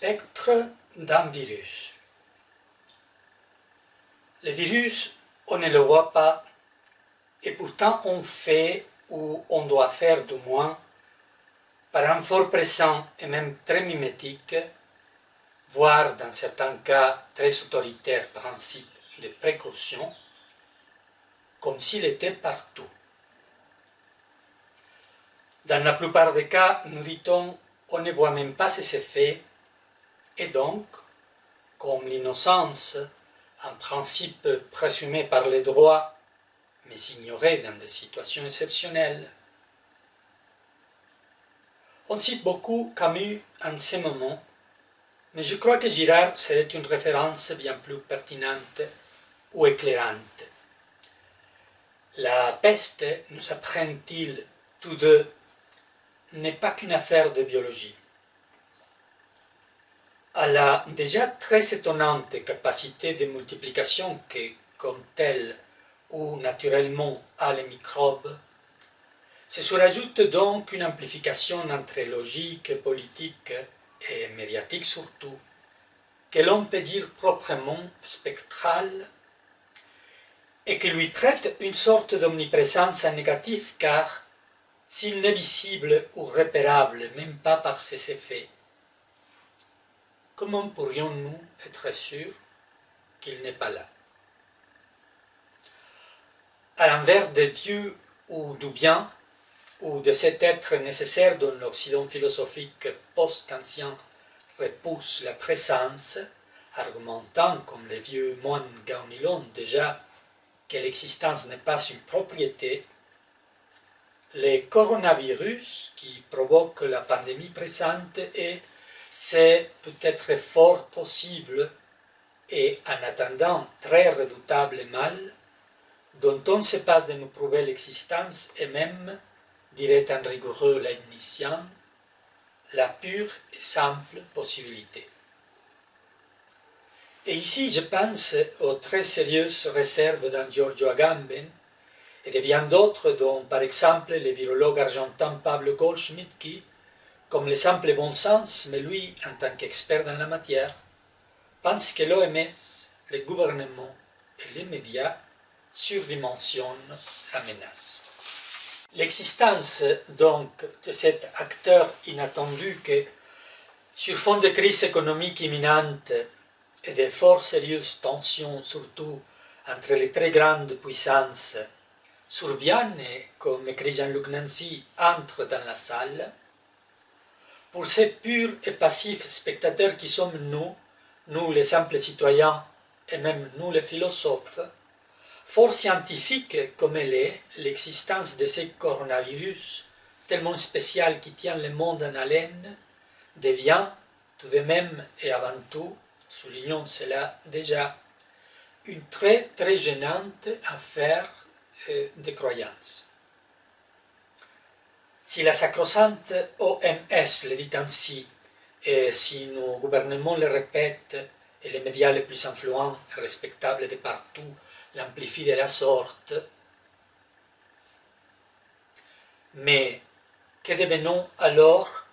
spectre d'un virus. Le virus, on ne le voit pas, et pourtant on fait, ou on doit faire du moins, par un fort pressant et même très mimétique, voire dans certains cas très autoritaire principe de précaution, comme s'il était partout. Dans la plupart des cas, nous dit-on, on ne voit même pas ses effets, et donc, comme l'innocence, un principe présumé par les droits, mais ignoré dans des situations exceptionnelles. On cite beaucoup Camus en ce moment, mais je crois que Girard serait une référence bien plus pertinente ou éclairante. La peste, nous apprennent-ils tous deux, n'est pas qu'une affaire de biologie. À la déjà très étonnante capacité de multiplication que, comme telle ou naturellement a les microbes, se surajoute donc une amplification entre logique, politique et médiatique surtout, que l'on peut dire proprement spectrale, et qui lui prête une sorte d'omniprésence en négatif, car s'il n'est visible ou repérable même pas par ses effets, comment pourrions-nous être sûrs qu'il n'est pas là? À l'inverse de Dieu ou du bien, ou de cet être nécessaire dont l'Occident philosophique post-ancien repousse la présence, argumentant comme les vieux moines gaonilons déjà que l'existence n'est pas une propriété, le coronavirus qui provoque la pandémie présente est, c'est peut-être fort possible et en attendant très redoutable mal, dont on se passe de nous prouver l'existence et même, dirait un rigoureux Leibnizien, la pure et simple possibilité. Et ici, je pense aux très sérieuses réserves d'un Giorgio Agamben et de bien d'autres, dont par exemple le virologue argentin Pablo Goldschmidt qui, comme le simple bon sens, mais lui en tant qu'expert dans la matière, pense que l'OMS, les gouvernements et les médias surdimensionnent la menace. L'existence donc de cet acteur inattendu que, sur fond de crise économique imminente et de fort sérieuses tensions surtout entre les très grandes puissances, surviennent et, comme écrit Jean-Luc Nancy, entre dans la salle, pour ces purs et passifs spectateurs qui sommes nous les simples citoyens et même nous les philosophes, fort scientifique comme elle est, l'existence de ce coronavirus tellement spécial qui tient le monde en haleine devient, tout de même et avant tout, soulignons cela déjà, une très très gênante affaire de croyance. Si la sacro-sainte OMS le dit ainsi, et si nos gouvernements le répètent, et les médias les plus influents et respectables de partout l'amplifient de la sorte, mais que devenons alors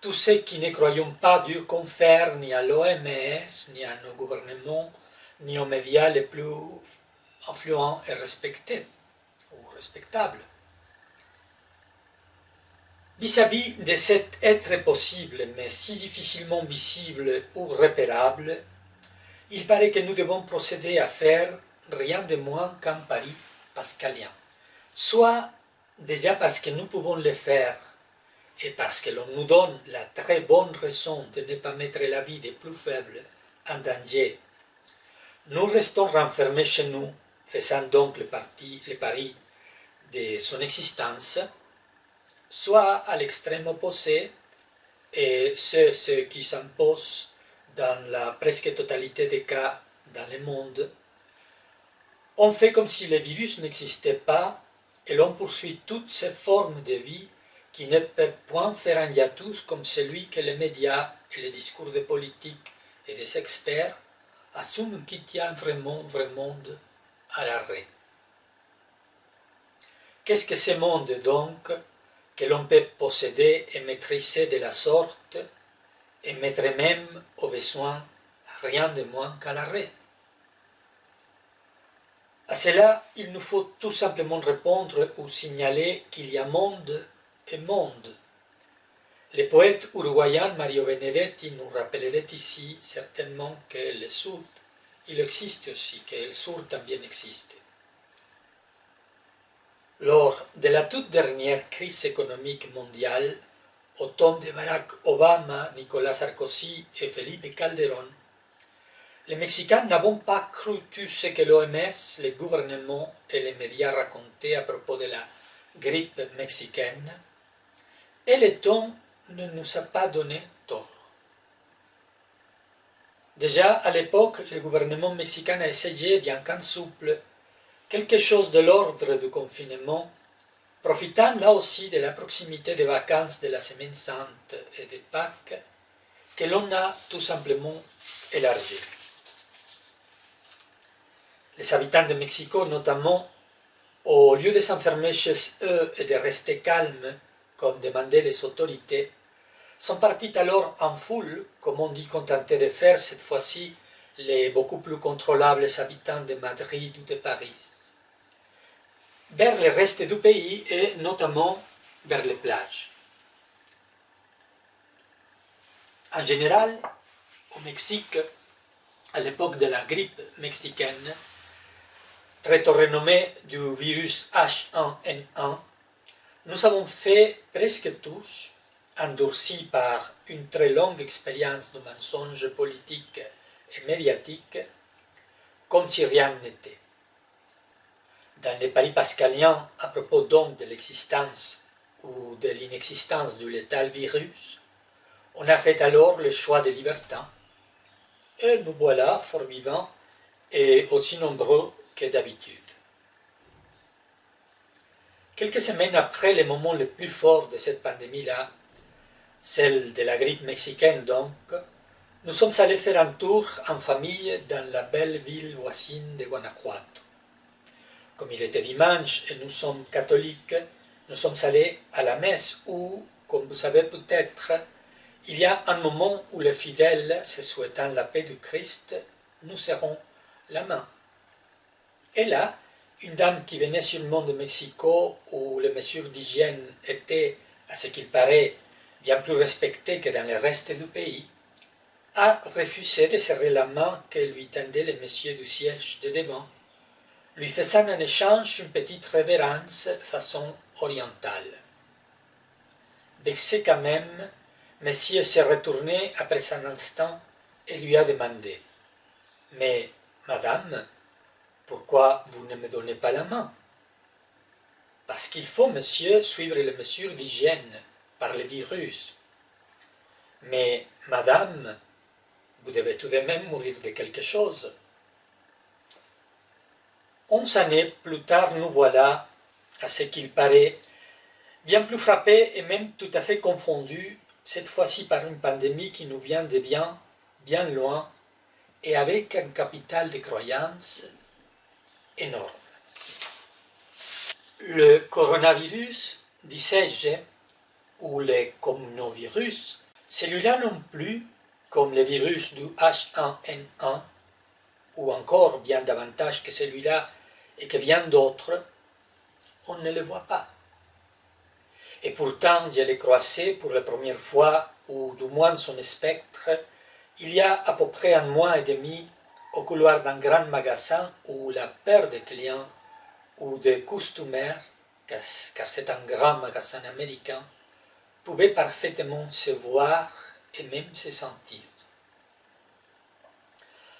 tous ceux qui ne croyons pas dur qu'on faire ni à l'OMS, ni à nos gouvernements, ni aux médias les plus influents et respectés, ou respectables? Vis-à-vis de cet être possible, mais si difficilement visible ou repérable, il paraît que nous devons procéder à faire rien de moins qu'un pari pascalien. Soit déjà parce que nous pouvons le faire, et parce que l'on nous donne la très bonne raison de ne pas mettre la vie des plus faibles en danger, nous restons renfermés chez nous, faisant donc le pari de son existence, soit à l'extrême opposé, et c'est ce qui s'impose dans la presque totalité des cas dans le monde, on fait comme si le virus n'existait pas et l'on poursuit toutes ces formes de vie qui ne peuvent point faire un hiatus comme celui que les médias et les discours des politiques et des experts assument qui tient vraiment à l'arrêt. Qu'est-ce que ce monde donc que l'on peut posséder et maîtriser de la sorte et mettrait même au besoin rien de moins qu'à l'arrêt. À cela, il nous faut tout simplement répondre ou signaler qu'il y a monde et monde. Le poète uruguayen Mario Benedetti nous rappellerait ici certainement que le Sud, il existe aussi, que le Sud también existe. Lors de la toute dernière crise économique mondiale, au temps de Barack Obama, Nicolas Sarkozy et Felipe Calderón, les Mexicains n'avons pas cru tout ce que l'OMS, les gouvernements et les médias racontaient à propos de la grippe mexicaine, et le temps ne nous a pas donné tort. Déjà à l'époque, le gouvernement mexicain a essayé, bien qu'en souple, quelque chose de l'ordre du confinement, profitant là aussi de la proximité des vacances de la Semaine Sainte et de Pâques, que l'on a tout simplement élargi. Les habitants de Mexico, notamment, au lieu de s'enfermer chez eux et de rester calmes, comme demandaient les autorités, sont partis alors en foule, comme on dit contentés de faire cette fois-ci les beaucoup plus contrôlables habitants de Madrid ou de Paris, vers le reste du pays et notamment vers les plages. En général, au Mexique, à l'époque de la grippe mexicaine, très renommée du virus H1N1, nous avons fait presque tous, endurcis par une très longue expérience de mensonges politiques et médiatiques, comme si rien n'était. Dans les paris pascaliens à propos donc de l'existence ou de l'inexistence du létal virus, on a fait alors le choix des libertins, et nous voilà fort vivants et aussi nombreux que d'habitude. Quelques semaines après le moment le plus fort de cette pandémie-là, celle de la grippe mexicaine donc, nous sommes allés faire un tour en famille dans la belle ville voisine de Guanajuato. Comme il était dimanche et nous sommes catholiques, nous sommes allés à la messe où, comme vous savez peut-être, il y a un moment où les fidèles, se souhaitant la paix du Christ, nous serrons la main. Et là, une dame qui venait sûrement de Mexico, où les mesures d'hygiène étaient, à ce qu'il paraît, bien plus respectées que dans le reste du pays, a refusé de serrer la main que lui tendait le monsieur du siège de devant, lui faisant en échange une petite révérence façon orientale. Vexé quand même, monsieur s'est retourné après un instant et lui a demandé « Mais, madame, pourquoi vous ne me donnez pas la main ?»« Parce qu'il faut, monsieur, suivre les mesures d'hygiène par le virus. »« Mais, madame, vous devez tout de même mourir de quelque chose. » 11 années plus tard, nous voilà, à ce qu'il paraît, bien plus frappés et même tout à fait confondus, cette fois-ci par une pandémie qui nous vient de bien, bien loin, et avec un capital de croyances énorme. Le coronavirus, disais-je, ou le communovirus, celui-là non plus, comme le virus du H1N1, ou encore bien davantage que celui-là et que bien d'autres, on ne le voit pas. Et pourtant, je l'ai croisé pour la première fois, ou du moins son spectre, il y a à peu près un mois et demi, au couloir d'un grand magasin où la paire de clients ou de costumaires, car c'est un grand magasin américain, pouvait parfaitement se voir et même se sentir.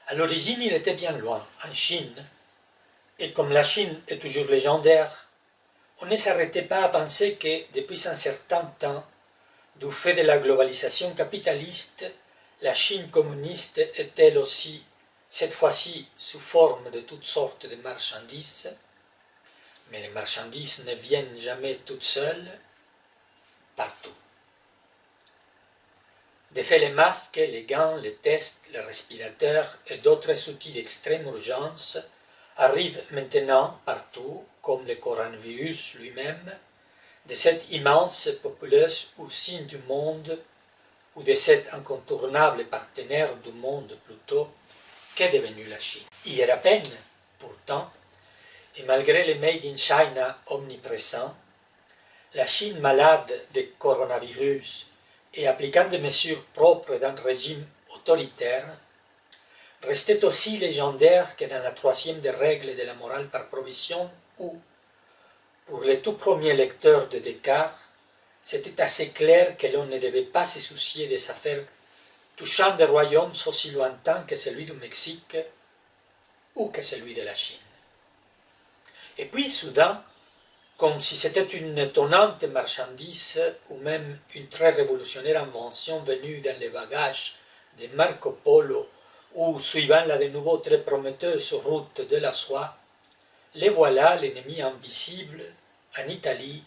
À l'origine, il était bien loin, en Chine, et comme la Chine est toujours légendaire, on ne s'arrêtait pas à penser que, depuis un certain temps, du fait de la globalisation capitaliste, la Chine communiste est elle aussi, cette fois-ci sous forme de toutes sortes de marchandises, mais les marchandises ne viennent jamais toutes seules, partout. De fait, les masques, les gants, les tests, les respirateurs et d'autres outils d'extrême urgence arrivent maintenant partout, comme le coronavirus lui-même, de cette immense populeuse usine du monde ou de cet incontournable partenaire du monde plutôt, qu'est devenue la Chine. Hier à peine, pourtant, et malgré les Made in China omniprésents, la Chine malade de coronavirus et appliquant des mesures propres d'un régime autoritaire, restait aussi légendaire que dans la troisième des règles de la morale par provision où, pour les tout premiers lecteurs de Descartes, c'était assez clair que l'on ne devait pas se soucier des affaires touchant des royaumes aussi lointains que celui du Mexique ou que celui de la Chine. Et puis, soudain, comme si c'était une étonnante marchandise ou même une très révolutionnaire invention venue dans les bagages de Marco Polo ou suivant la de nouveau très prometteuse route de la soie, les voilà l'ennemi invisible en Italie,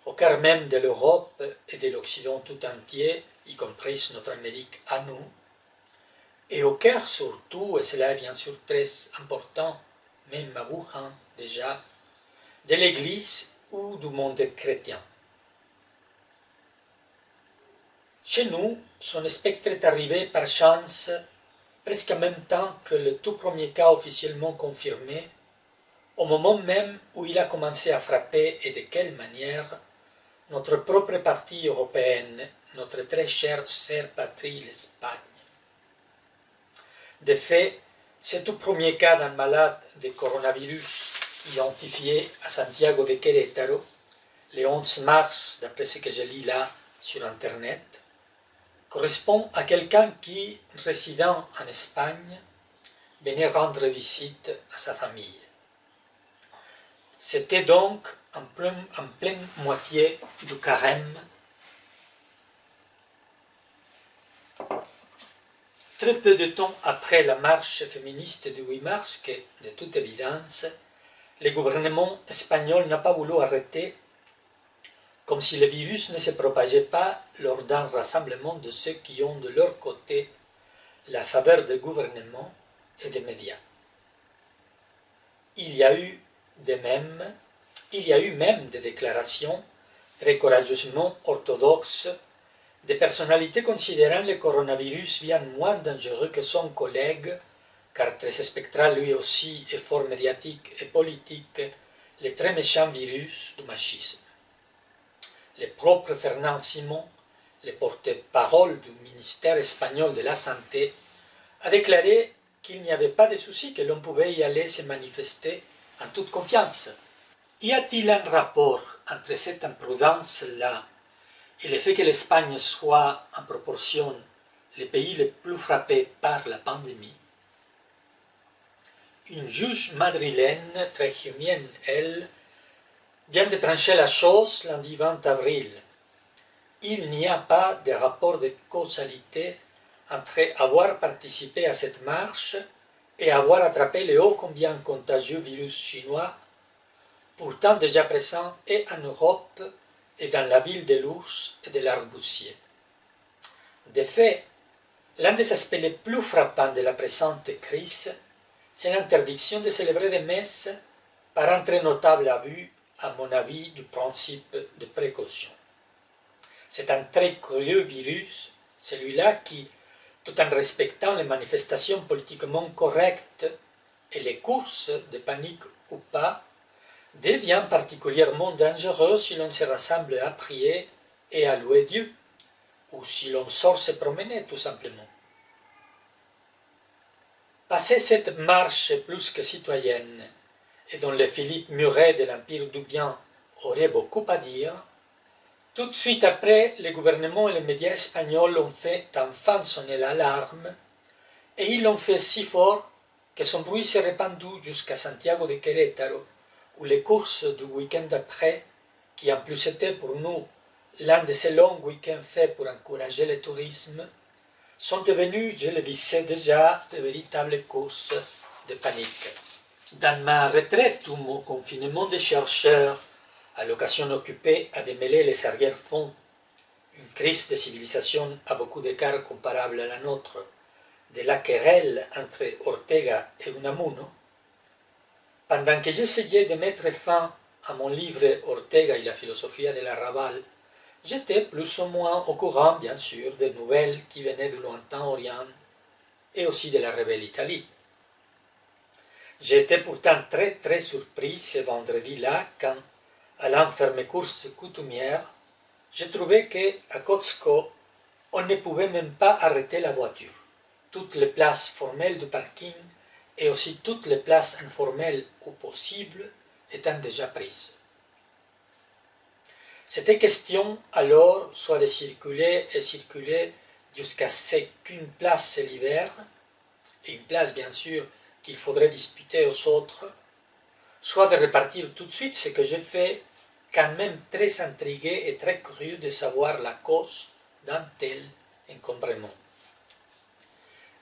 au cœur même de l'Europe et de l'Occident tout entier, y compris notre Amérique à nous, et au cœur surtout, et cela est bien sûr très important, même à Wuhan déjà, de l'Église ou du monde chrétien. Chez nous, son spectre est arrivé par chance, presque en même temps que le tout premier cas officiellement confirmé, au moment même où il a commencé à frapper, et de quelle manière, notre propre partie européenne, notre très chère sœur patrie, l'Espagne. De fait, ce tout premier cas d'un malade de coronavirus identifié à Santiago de Querétaro, le 11 mars, d'après ce que je lis là sur Internet, correspond à quelqu'un qui, résidant en Espagne, venait rendre visite à sa famille. C'était donc en pleine moitié du carême. Très peu de temps après la marche féministe du 8 mars, que, de toute évidence, le gouvernement espagnol n'a pas voulu arrêter, comme si le virus ne se propageait pas lors d'un rassemblement de ceux qui ont de leur côté la faveur du gouvernement et des médias. Il y a eu même des déclarations très courageusement orthodoxes de personnalités considérant le coronavirus bien moins dangereux que son collègue, car très spectral lui aussi et fort médiatique et politique, le très méchant virus du machisme. Le propre Fernand Simon, le porte-parole du ministère espagnol de la Santé, a déclaré qu'il n'y avait pas de souci, que l'on pouvait y aller se manifester en toute confiance. Y a-t-il un rapport entre cette imprudence-là et le fait que l'Espagne soit, en proportion, le pays le plus frappé par la pandémie? Une juge madrilène, très humaine, elle, vient de trancher la chose lundi 20 avril. Il n'y a pas de rapport de causalité entre avoir participé à cette marche et avoir attrapé le ô combien contagieux virus chinois, pourtant déjà présent et en Europe et dans la ville de l'Ours et de l'Arboussier. De fait, l'un des aspects les plus frappants de la présente crise, c'est l'interdiction de célébrer des messes par un très notable abus, à mon avis, du principe de précaution. C'est un très curieux virus, celui-là qui, tout en respectant les manifestations politiquement correctes et les courses de panique ou pas, devient particulièrement dangereux si l'on se rassemble à prier et à louer Dieu, ou si l'on sort se promener tout simplement. Passé cette marche plus que citoyenne, et dont le Philippe Muret de l'Empire du Bien aurait beaucoup à dire, tout de suite après, le gouvernement et les médias espagnols ont fait enfin sonner l'alarme, et ils l'ont fait si fort que son bruit s'est répandu jusqu'à Santiago de Querétaro, où les courses du week-end d'après, qui en plus était pour nous l'un de ces longs week-ends faits pour encourager le tourisme, sont devenues, je le disais déjà, de véritables courses de panique. Dans ma retraite ou mon confinement de chercheur, à l'occasion occupée à démêler les arrière-fonds, une crise de civilisation à beaucoup d'écarts comparable à la nôtre, de la querelle entre Ortega et Unamuno, pendant que j'essayais de mettre fin à mon livre Ortega y la philosophia de l'arrabal, j'étais plus ou moins au courant, bien sûr, des nouvelles qui venaient du lointain Orient et aussi de la rebelle Italie. J'étais pourtant très surpris ce vendredi-là quand, allant faire mes courses coutumières, j'ai trouvé qu'à Costco, on ne pouvait même pas arrêter la voiture. Toutes les places formelles de parking et aussi toutes les places informelles ou possibles étant déjà prises. C'était question alors soit de circuler et circuler jusqu'à ce qu'une place se libère, et une place bien sûr qu'il faudrait disputer aux autres, soit de repartir tout de suite, ce que j'ai fait, quand même très intrigué et très curieux de savoir la cause d'un tel encombrement.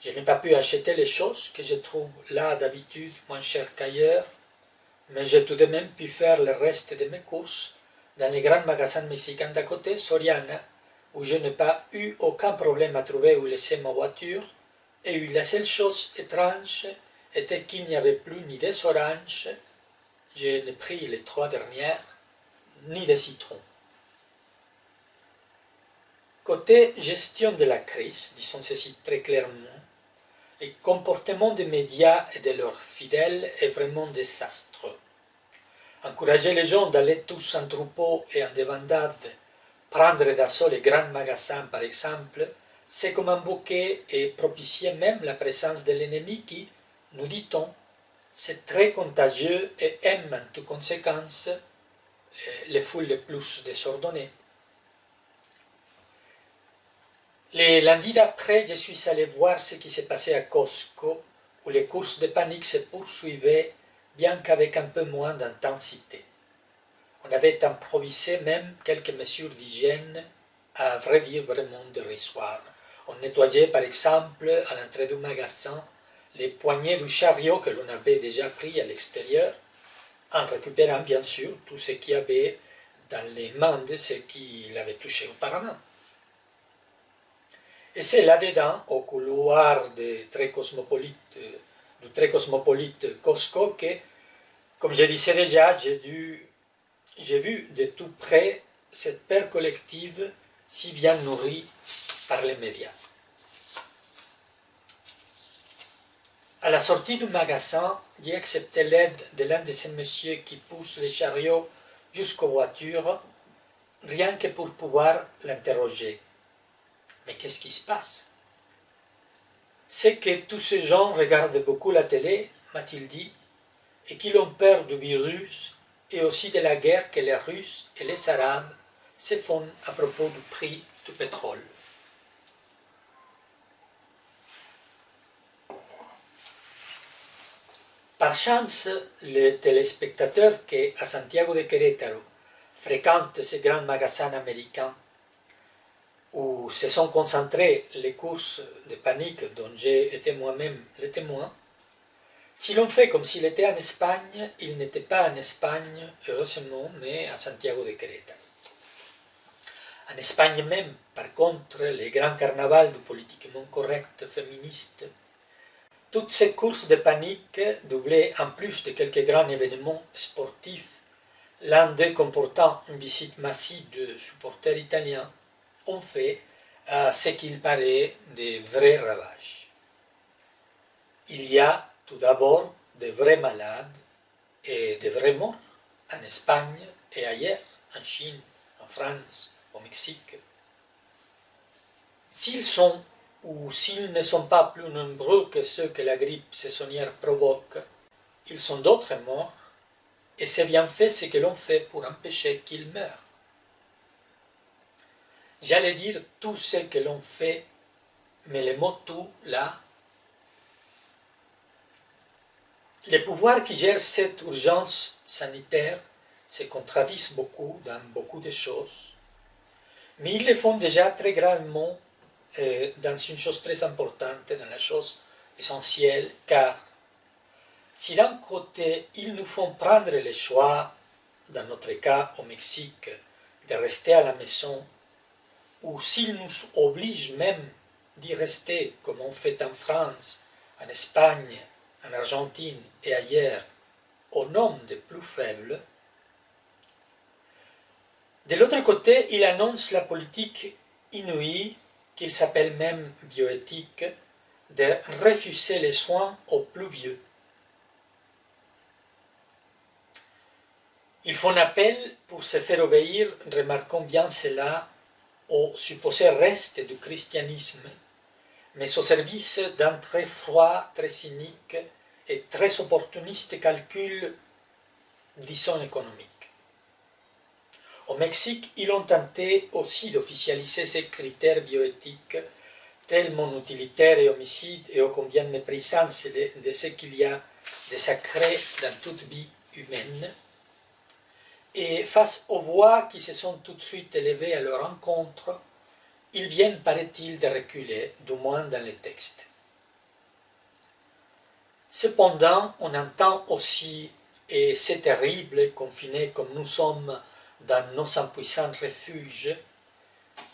Je n'ai pas pu acheter les choses que je trouve là d'habitude moins chères qu'ailleurs, mais j'ai tout de même pu faire le reste de mes courses dans les grands magasins mexicains d'à côté, Soriana, où je n'ai pas eu aucun problème à trouver où laisser ma voiture, et où la seule chose étrange était qu'il n'y avait plus ni des oranges, je n'ai pris les 3 dernières, ni des citrons. Côté gestion de la crise, disons ceci très clairement, le comportement des médias et de leurs fidèles est vraiment désastreux. Encourager les gens d'aller tous en troupeau et en débandade, prendre d'assaut les grands magasins par exemple, c'est comme un bouquet et propicier même la présence de l'ennemi qui, nous dit-on, c'est très contagieux et aime en toute conséquence les foules les plus désordonnées. Le lundi d'après, je suis allé voir ce qui s'est passé à Costco, où les courses de panique se poursuivaient, bien qu'avec un peu moins d'intensité. On avait improvisé même quelques mesures d'hygiène, à vrai dire vraiment dérisoires. On nettoyait par exemple, à l'entrée du magasin, les poignées du chariot que l'on avait déjà pris à l'extérieur, en récupérant bien sûr tout ce qu'il y avait dans les mains de ceux qui l'avaient touché auparavant. Et c'est là-dedans, au couloir du très cosmopolite Costco, que, comme je disais déjà, j'ai vu de tout près cette peur collective si bien nourrie par les médias. À la sortie du magasin, j'ai accepté l'aide de l'un de ces messieurs qui poussent les chariots jusqu'aux voitures, rien que pour pouvoir l'interroger. Mais qu'est-ce qui se passe? C'est que tous ces gens regardent beaucoup la télé, m'a-t-il dit, et qu'ils ont peur du virus et aussi de la guerre que les Russes et les Arabes se font à propos du prix du pétrole. Par chance, les téléspectateurs qui, à Santiago de Querétaro, fréquentent ces grands magasins américains où se sont concentrées les courses de panique dont j'ai été moi-même le témoin, si l'on fait comme s'il était en Espagne, il n'était pas en Espagne, heureusement, mais à Santiago de Querétaro. En Espagne même, par contre, les grands carnavals du politiquement correct féministe, toutes ces courses de panique, doublées en plus de quelques grands événements sportifs, l'un d'eux comportant une visite massive de supporters italiens, ont fait, à ce qu'il paraît, de vrais ravages. Il y a tout d'abord de vrais malades et de vrais morts en Espagne et ailleurs, en Chine, en France, au Mexique. S'ils sont ou s'ils ne sont pas plus nombreux que ceux que la grippe saisonnière provoque, ils sont d'autres morts, et c'est bien fait ce que l'on fait pour empêcher qu'ils meurent. J'allais dire tout ce que l'on fait, mais le mot tout, là, les pouvoirs qui gèrent cette urgence sanitaire se contradisent beaucoup dans beaucoup de choses, mais ils le font déjà très gravement dans une chose très importante, dans la chose essentielle, car si d'un côté ils nous font prendre le choix, dans notre cas au Mexique, de rester à la maison, ou s'ils nous obligent même d'y rester, comme on fait en France, en Espagne, en Argentine et ailleurs, au nom des plus faibles, De l'autre côté, il annonce la politique inouïe, qu'il s'appelle même bioéthique, de refuser les soins aux plus vieux. Ils font appel pour se faire obéir, remarquons bien cela, au supposé reste du christianisme, mais au service d'un très froid, très cynique et très opportuniste calcul, disons, économique. Au Mexique, ils ont tenté aussi d'officialiser ces critères bioéthiques tellement utilitaires et homicides et ô combien méprisants de ce qu'il y a de sacré dans toute vie humaine. Et face aux voix qui se sont tout de suite élevées à leur encontre, ils viennent, paraît-il, de reculer, du moins dans les textes. Cependant, on entend aussi, et c'est terrible, confinés comme nous sommes dans nos impuissants refuges,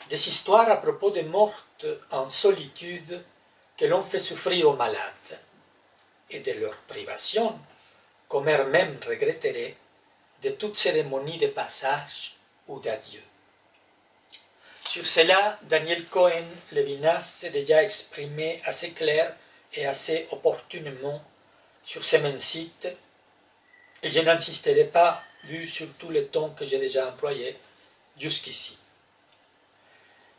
des histoires à propos des mortes en solitude que l'on fait souffrir aux malades, et de leur privation, comme eux-mêmes regretteraient, de toute cérémonie de passage ou d'adieu. Sur cela, Daniel Cohen-Levinas s'est déjà exprimé assez clair et assez opportunément sur ce même site, et je n'insisterai pas, vu surtout le ton que j'ai déjà employé jusqu'ici.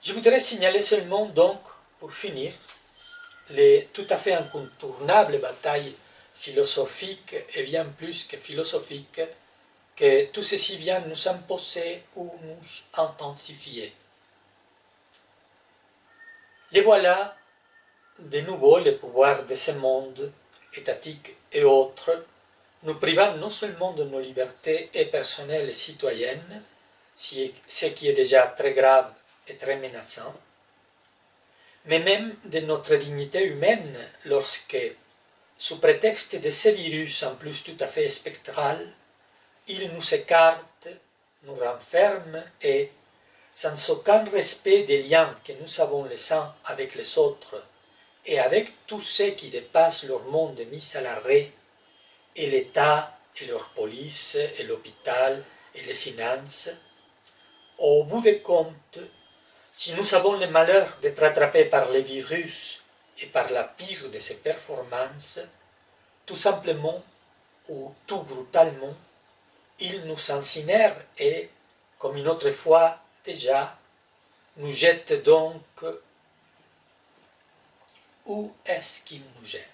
Je voudrais signaler seulement donc, pour finir, les tout à fait incontournables batailles philosophiques, et bien plus que philosophiques, que tout ceci vient nous imposer ou nous intensifier. Les voilà, de nouveau, les pouvoirs de ce monde, étatique et autres, nous privant non seulement de nos libertés et personnelles et citoyennes, ce qui est déjà très grave et très menaçant, mais même de notre dignité humaine lorsque, sous prétexte de ce virus en plus tout à fait spectral, ils nous écartent, nous renferment et, sans aucun respect des liens que nous avons les uns avec les autres et avec tous ceux qui dépassent leur monde mis à l'arrêt, et l'État, et leur police, et l'hôpital, et les finances, au bout des comptes, si nous avons le malheur d'être attrapés par le virus et par la pire de ses performances, tout simplement ou tout brutalement, ils nous incinèrent et, comme une autre fois déjà, nous jettent donc. Où est-ce qu'ils nous jettent?